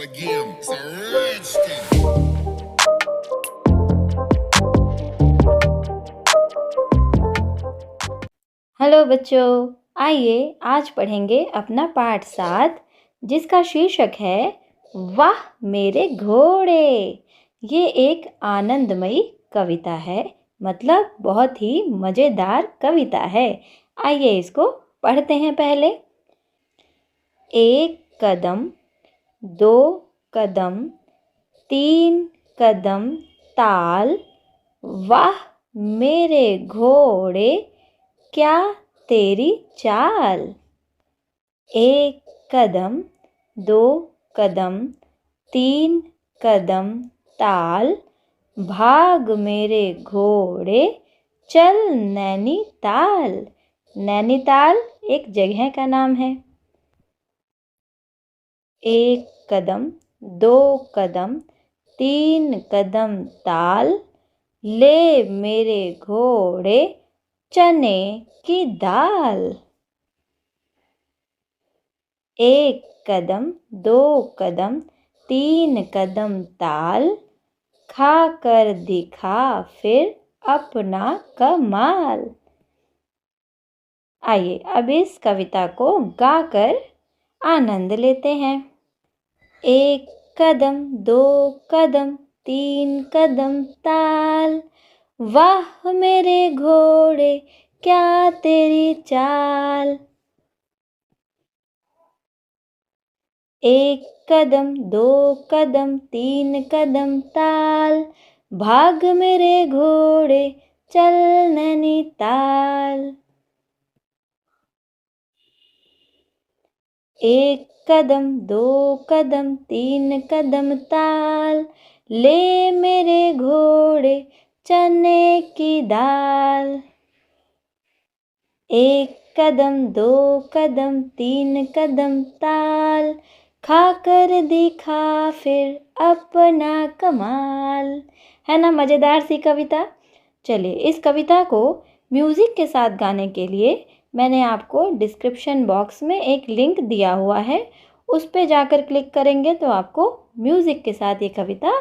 again. It's a Redskin. Hello बच्चों, आइए आज पढ़ेंगे अपना पाठ 7 जिसका शीर्षक है वाह मेरे घोड़े। ये एक आनंदमयी कविता है, मतलब बहुत ही मज़ेदार कविता है। आइए इसको पढ़ते हैं। पहले एक कदम, दो कदम, तीन कदम ताल, वाह मेरे घोड़े क्या तेरी चाल। एक कदम, दो कदम, तीन कदम ताल, भाग मेरे घोड़े चल नैनीताल। नैनीताल एक जगह का नाम है। एक कदम, दो कदम, तीन कदम ताल, ले मेरे घोड़े चने की दाल। एक कदम, दो कदम, तीन कदम ताल, खा कर दिखा फिर अपना कमाल। आइए अब इस कविता को गाकर आनंद लेते हैं। एक कदम, दो कदम, तीन कदम ताल, वाह मेरे घोड़े क्या तेरी चाल। एक कदम, दो कदम, तीन कदम ताल, भाग मेरे घोड़े चल नैनीताल। एक कदम, दो कदम, तीन कदम ताल, ले मेरे घोड़े चने की दाल। एक कदम, दो कदम, तीन कदम ताल, खाकर दिखा फिर अपना कमाल। है ना मज़ेदार सी कविता। चलिए इस कविता को म्यूज़िक के साथ गाने के लिए मैंने आपको डिस्क्रिप्शन बॉक्स में एक लिंक दिया हुआ है, उस पे जाकर क्लिक करेंगे तो आपको म्यूज़िक के साथ ये कविता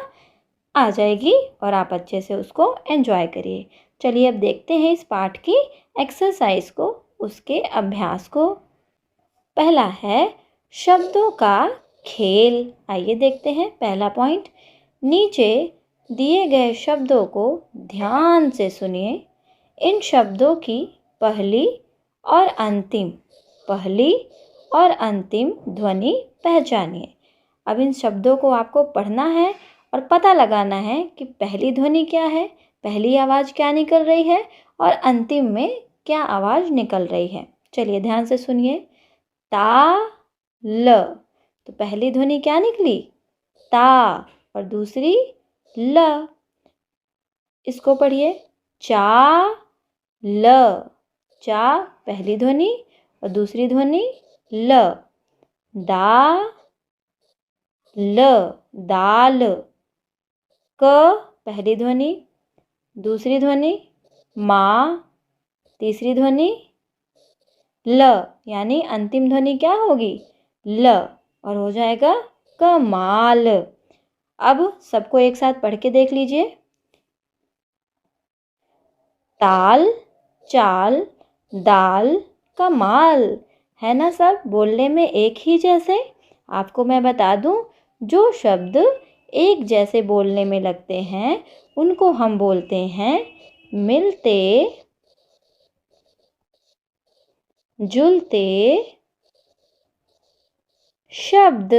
आ जाएगी और आप अच्छे से उसको एंजॉय करिए। चलिए अब देखते हैं इस पाठ की एक्सरसाइज को, उसके अभ्यास को। पहला है शब्दों का खेल। आइए देखते हैं पहला पॉइंट। नीचे दिए गए शब्दों को ध्यान से सुनिए। इन शब्दों की पहली और अंतिम ध्वनि पहचानिए। अब इन शब्दों को आपको पढ़ना है और पता लगाना है कि पहली ध्वनि क्या है, पहली आवाज़ क्या निकल रही है और अंतिम में क्या आवाज़ निकल रही है। चलिए ध्यान से सुनिए। ता ल, तो पहली ध्वनि क्या निकली? ता, और दूसरी ल। इसको पढ़िए। चा ल, चा पहली ध्वनि और दूसरी ध्वनि ल। दा ल, दाल। क पहली ध्वनि, दूसरी ध्वनि मा, तीसरी ध्वनि ल, यानी अंतिम ध्वनि क्या होगी? ल, और हो जाएगा कमाल। अब सबको एक साथ पढ़ के देख लीजिए। ताल, चाल, दाल, कमाल। है ना सब बोलने में एक ही जैसे? आपको मैं बता दूं, जो शब्द एक जैसे बोलने में लगते हैं उनको हम बोलते हैं मिलते जुलते शब्द।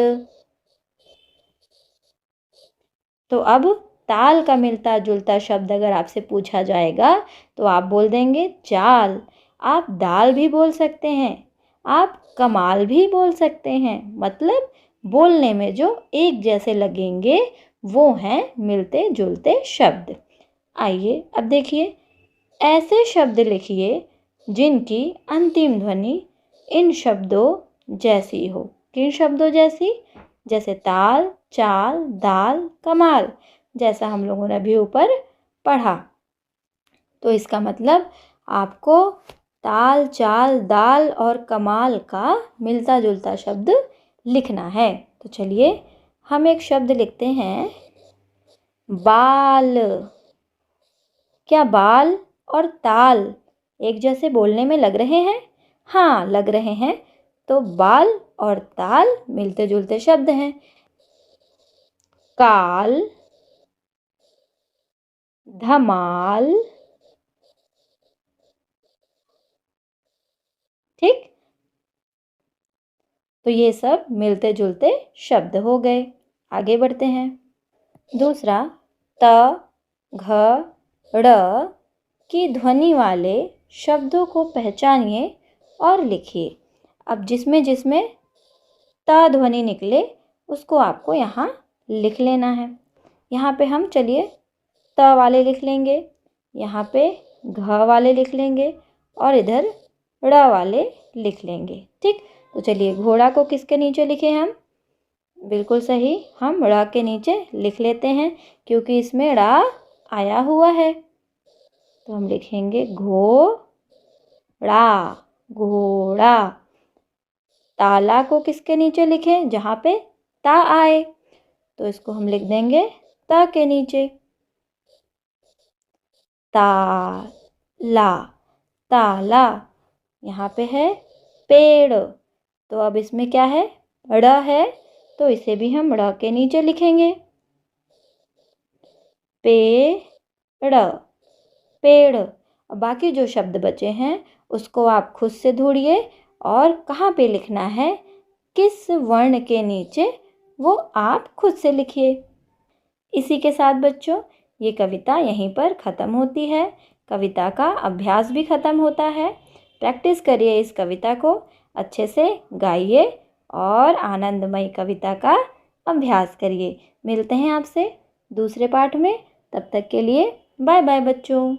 तो अब ताल का मिलता जुलता शब्द अगर आपसे पूछा जाएगा तो आप बोल देंगे चाल। आप दाल भी बोल सकते हैं, आप कमाल भी बोल सकते हैं, मतलब बोलने में जो एक जैसे लगेंगे वो हैं मिलते जुलते शब्द। आइए अब देखिए, ऐसे शब्द लिखिए जिनकी अंतिम ध्वनि इन शब्दों जैसी हो। किन शब्दों जैसी? जैसे ताल, चाल, दाल, कमाल, जैसा हम लोगों ने अभी ऊपर पढ़ा। तो इसका मतलब आपको ताल, चाल, दाल और कमाल का मिलता जुलता शब्द लिखना है। तो चलिए हम एक शब्द लिखते हैं बाल। क्या बाल और ताल एक जैसे बोलने में लग रहे हैं? हाँ, लग रहे हैं। तो बाल और ताल मिलते जुलते शब्द हैं। काल, धमाल, ठीक। तो ये सब मिलते जुलते शब्द हो गए। आगे बढ़ते हैं। दूसरा, त, घ, ड़ की ध्वनि वाले शब्दों को पहचानिए और लिखिए। अब जिसमें जिसमें त ध्वनि निकले उसको आपको यहाँ लिख लेना है। यहाँ पे हम चलिए त वाले लिख लेंगे, यहाँ पे घ वाले लिख लेंगे और इधर ड़ वाले लिख लेंगे, ठीक। तो चलिए घोड़ा को किसके नीचे लिखे हम? बिल्कुल सही, हम ड़ के नीचे लिख लेते हैं क्योंकि इसमें ड़ आया हुआ है। तो हम लिखेंगे घोड़ा, घोड़ा। ताला को किसके नीचे लिखें? जहाँ पे ता आए, तो इसको हम लिख देंगे त के नीचे। ताला, ताला। यहाँ पे है पेड़, तो अब इसमें क्या है? ड़ है, तो इसे भी हम ड़ के नीचे लिखेंगे। पेड़, पेड़। अब बाकी जो शब्द बचे हैं उसको आप खुद से ढूंढिए और कहाँ पे लिखना है, किस वर्ण के नीचे, वो आप खुद से लिखिए। इसी के साथ बच्चों ये कविता यहीं पर ख़त्म होती है। कविता का अभ्यास भी ख़त्म होता है। प्रैक्टिस करिए इस कविता को, अच्छे से गाइए और आनंदमयी कविता का अभ्यास करिए। मिलते हैं आपसे दूसरे पाठ में, तब तक के लिए बाय बाय बच्चों।